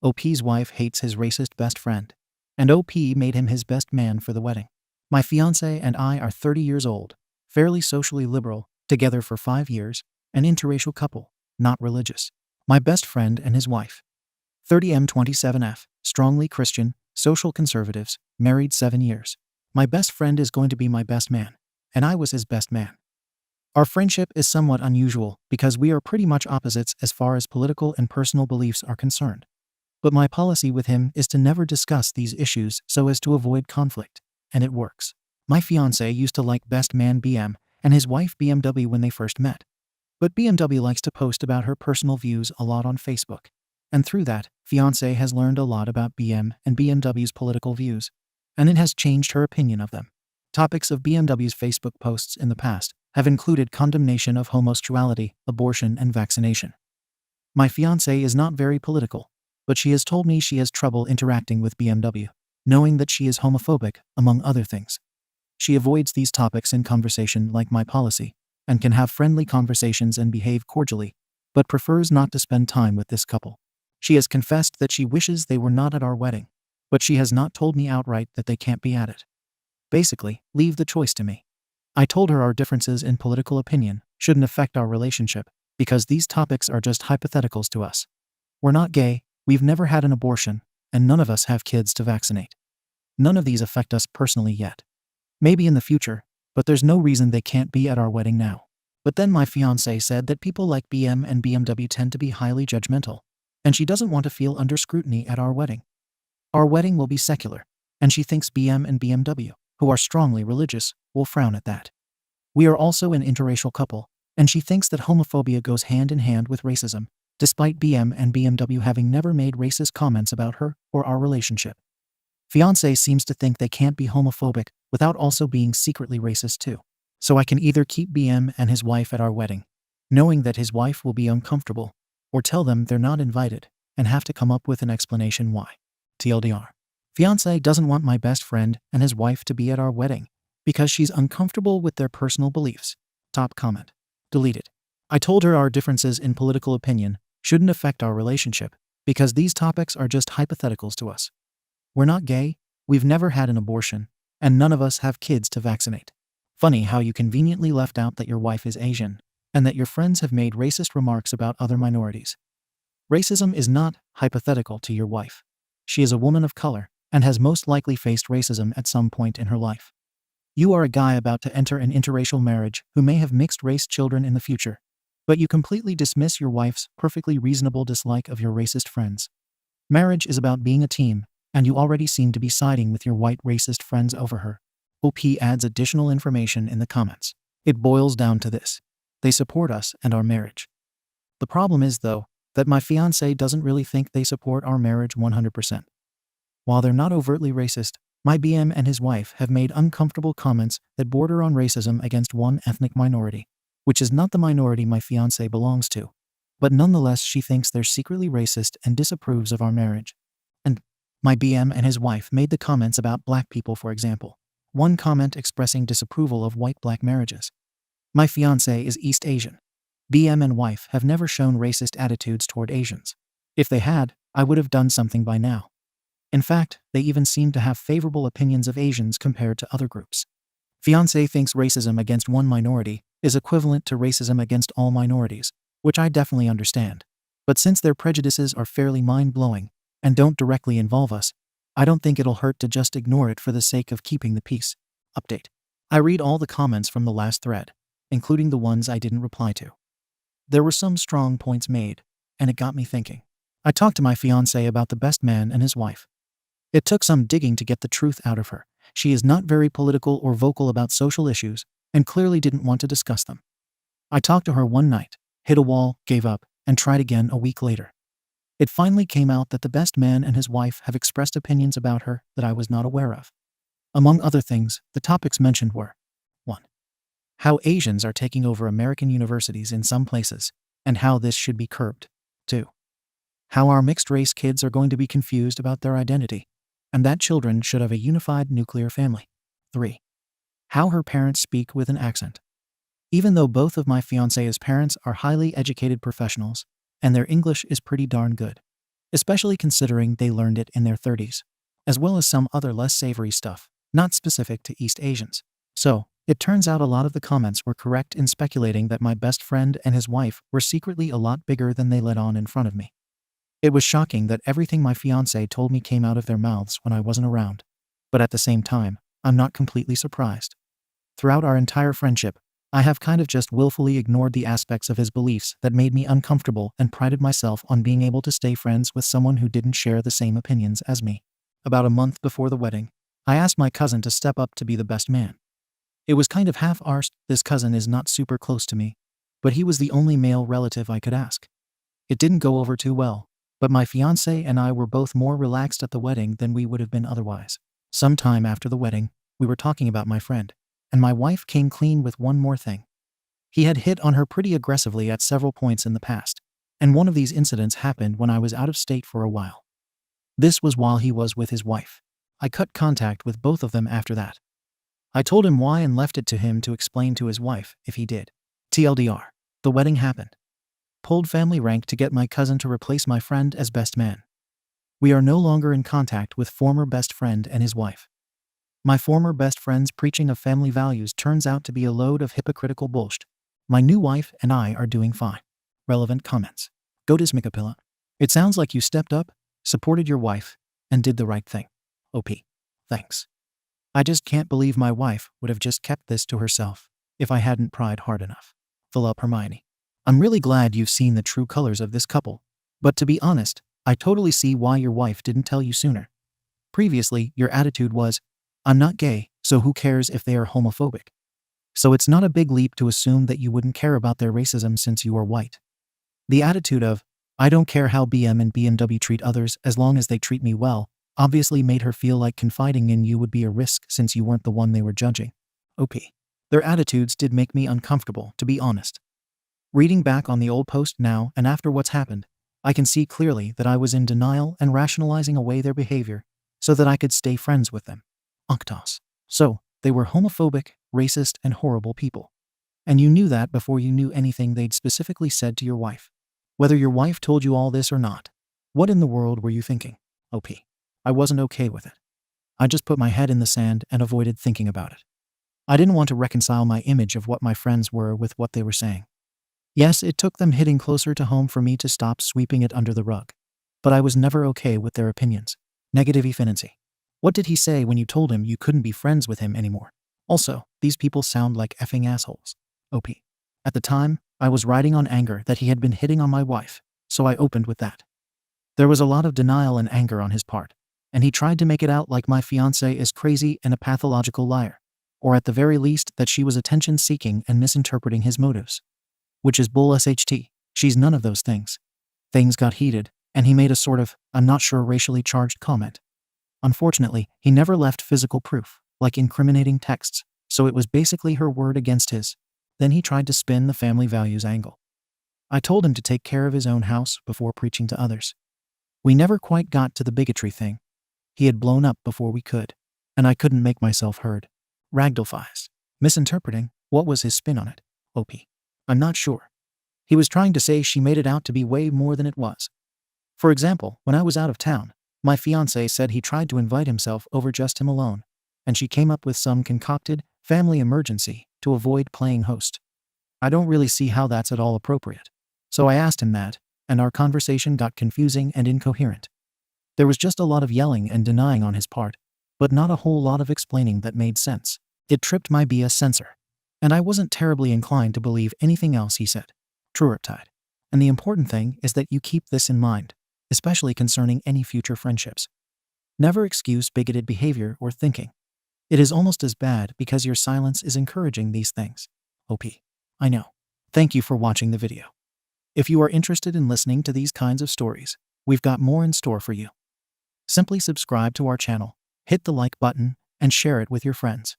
OP's wife hates his racist best friend, and OP made him his best man for the wedding. My fiance and I are 30 years old, fairly socially liberal, together for 5 years, an interracial couple, not religious. My best friend and his wife. 30M27F, strongly Christian, social conservatives, married 7 years. My best friend is going to be my best man, and I was his best man. Our friendship is somewhat unusual because we are pretty much opposites as far as political and personal beliefs are concerned. But my policy with him is to never discuss these issues so as to avoid conflict, and it works. My fiancé used to like best man BM and his wife BMW when they first met. But BMW likes to post about her personal views a lot on Facebook. And through that, fiancé has learned a lot about BM and BMW's political views, and it has changed her opinion of them. Topics of BMW's Facebook posts in the past have included condemnation of homosexuality, abortion, and vaccination. My fiancé is not very political, but she has told me she has trouble interacting with BMW, knowing that she is homophobic, among other things. She avoids these topics in conversation like my policy, and can have friendly conversations and behave cordially, but prefers not to spend time with this couple. She has confessed that she wishes they were not at our wedding, but she has not told me outright that they can't be at it. Basically, leave the choice to me. I told her our differences in political opinion shouldn't affect our relationship, because these topics are just hypotheticals to us. We're not gay, we've never had an abortion, and none of us have kids to vaccinate. None of these affect us personally yet. Maybe in the future, but there's no reason they can't be at our wedding now. But then my fiancé said that people like BM and BMW tend to be highly judgmental, and she doesn't want to feel under scrutiny at our wedding. Our wedding will be secular, and she thinks BM and BMW, who are strongly religious, will frown at that. We are also an interracial couple, and she thinks that homophobia goes hand in hand with racism, despite BM and BMW having never made racist comments about her or our relationship. Fiancé seems to think they can't be homophobic without also being secretly racist too. So I can either keep BM and his wife at our wedding, knowing that his wife will be uncomfortable, or tell them they're not invited and have to come up with an explanation why. TLDR. Fiancé doesn't want my best friend and his wife to be at our wedding because she's uncomfortable with their personal beliefs. Top comment. Deleted. I told her our differences in political opinion shouldn't affect our relationship because these topics are just hypotheticals to us. We're not gay, we've never had an abortion, and none of us have kids to vaccinate. Funny how you conveniently left out that your wife is Asian, and that your friends have made racist remarks about other minorities. Racism is not hypothetical to your wife. She is a woman of color, and has most likely faced racism at some point in her life. You are a guy about to enter an interracial marriage who may have mixed-race children in the future, but you completely dismiss your wife's perfectly reasonable dislike of your racist friends. Marriage is about being a team, and you already seem to be siding with your white racist friends over her. OP adds additional information in the comments. It boils down to this. They support us and our marriage. The problem is, though, that my fiancé doesn't really think they support our marriage 100%. While they're not overtly racist, my BM and his wife have made uncomfortable comments that border on racism against one ethnic minority, which is not the minority my fiancé belongs to. But nonetheless, she thinks they're secretly racist and disapproves of our marriage. And my BM and his wife made the comments about black people, for example. One comment expressing disapproval of white-black marriages. My fiancé is East Asian. BM and wife have never shown racist attitudes toward Asians. If they had, I would have done something by now. In fact, they even seem to have favorable opinions of Asians compared to other groups. Fiancé thinks racism against one minority is equivalent to racism against all minorities, which I definitely understand. But since their prejudices are fairly mind-blowing and don't directly involve us, I don't think it'll hurt to just ignore it for the sake of keeping the peace. Update. I read all the comments from the last thread, including the ones I didn't reply to. There were some strong points made, and it got me thinking. I talked to my fiancé about the best man and his wife. It took some digging to get the truth out of her. She is not very political or vocal about social issues, and clearly didn't want to discuss them. I talked to her one night, hit a wall, gave up, and tried again a week later. It finally came out that the best man and his wife have expressed opinions about her that I was not aware of. Among other things, the topics mentioned were 1. How Asians are taking over American universities in some places, and how this should be curbed. 2. How our mixed-race kids are going to be confused about their identity, and that children should have a unified nuclear family. 3. How her parents speak with an accent. Even though both of my fiancé's parents are highly educated professionals, and their English is pretty darn good. especially considering they learned it in their 30s, as well as some other less savory stuff, not specific to East Asians. So, it turns out a lot of the comments were correct in speculating that my best friend and his wife were secretly a lot bigger than they let on in front of me. It was shocking that everything my fiance told me came out of their mouths when I wasn't around. But at the same time, I'm not completely surprised. Throughout our entire friendship, I have kind of just willfully ignored the aspects of his beliefs that made me uncomfortable and prided myself on being able to stay friends with someone who didn't share the same opinions as me. About a month before the wedding, I asked my cousin to step up to be the best man. It was kind of half-arsed. This cousin is not super close to me, but he was the only male relative I could ask. It didn't go over too well, but my fiancé and I were both more relaxed at the wedding than we would have been otherwise. Sometime after the wedding, we were talking about my friend, and my wife came clean with one more thing. He had hit on her pretty aggressively at several points in the past, and one of these incidents happened when I was out of state for a while. This was while he was with his wife. I cut contact with both of them after that. I told him why and left it to him to explain to his wife if he did. TLDR. The wedding happened. Pulled family rank to get my cousin to replace my friend as best man. We are no longer in contact with former best friend and his wife. My former best friend's preaching of family values turns out to be a load of hypocritical bullshit. My new wife and I are doing fine. Relevant comments. Godismikapilla. It sounds like you stepped up, supported your wife, and did the right thing. OP. Thanks. I just can't believe my wife would have just kept this to herself if I hadn't pried hard enough. Philip Hermione. I'm really glad you've seen the true colors of this couple, but to be honest, I totally see why your wife didn't tell you sooner. Previously, your attitude was, I'm not gay, so who cares if they are homophobic? So it's not a big leap to assume that you wouldn't care about their racism since you are white. The attitude of, I don't care how BM and BMW treat others as long as they treat me well, obviously made her feel like confiding in you would be a risk since you weren't the one they were judging. OP. Their attitudes did make me uncomfortable, to be honest. Reading back on the old post now and after what's happened, I can see clearly that I was in denial and rationalizing away their behavior so that I could stay friends with them. Octos. So, they were homophobic, racist, and horrible people. And you knew that before you knew anything they'd specifically said to your wife. Whether your wife told you all this or not, what in the world were you thinking? OP. I wasn't okay with it. I just put my head in the sand and avoided thinking about it. I didn't want to reconcile my image of what my friends were with what they were saying. Yes, it took them hitting closer to home for me to stop sweeping it under the rug. But I was never okay with their opinions. Negative financy. What did he say when you told him you couldn't be friends with him anymore? Also, these people sound like effing assholes. OP. At the time, I was riding on anger that he had been hitting on my wife, so I opened with that. There was a lot of denial and anger on his part, and he tried to make it out like my fiancé is crazy and a pathological liar, or at the very least that she was attention-seeking and misinterpreting his motives. Which is bull sht. She's none of those things. Things got heated, and he made a sort of, I'm not sure, racially charged comment. Unfortunately, he never left physical proof, like incriminating texts, so it was basically her word against his. Then he tried to spin the family values angle. I told him to take care of his own house before preaching to others. We never quite got to the bigotry thing. He had blown up before we could, and I couldn't make myself heard. Ragdolfies. Misinterpreting, what was his spin on it? OP. I'm not sure. He was trying to say she made it out to be way more than it was. For example, when I was out of town, my fiancé said he tried to invite himself over just him alone, and she came up with some concocted family emergency to avoid playing host. I don't really see how that's at all appropriate. So I asked him that, and our conversation got confusing and incoherent. There was just a lot of yelling and denying on his part, but not a whole lot of explaining that made sense. It tripped my BS sensor, and I wasn't terribly inclined to believe anything else he said. True riptide. And the important thing is that you keep this in mind, especially concerning any future friendships. Never excuse bigoted behavior or thinking. It is almost as bad because your silence is encouraging these things. OP. I know. Thank you for watching the video. If you are interested in listening to these kinds of stories, we've got more in store for you. Simply subscribe to our channel, hit the like button, and share it with your friends.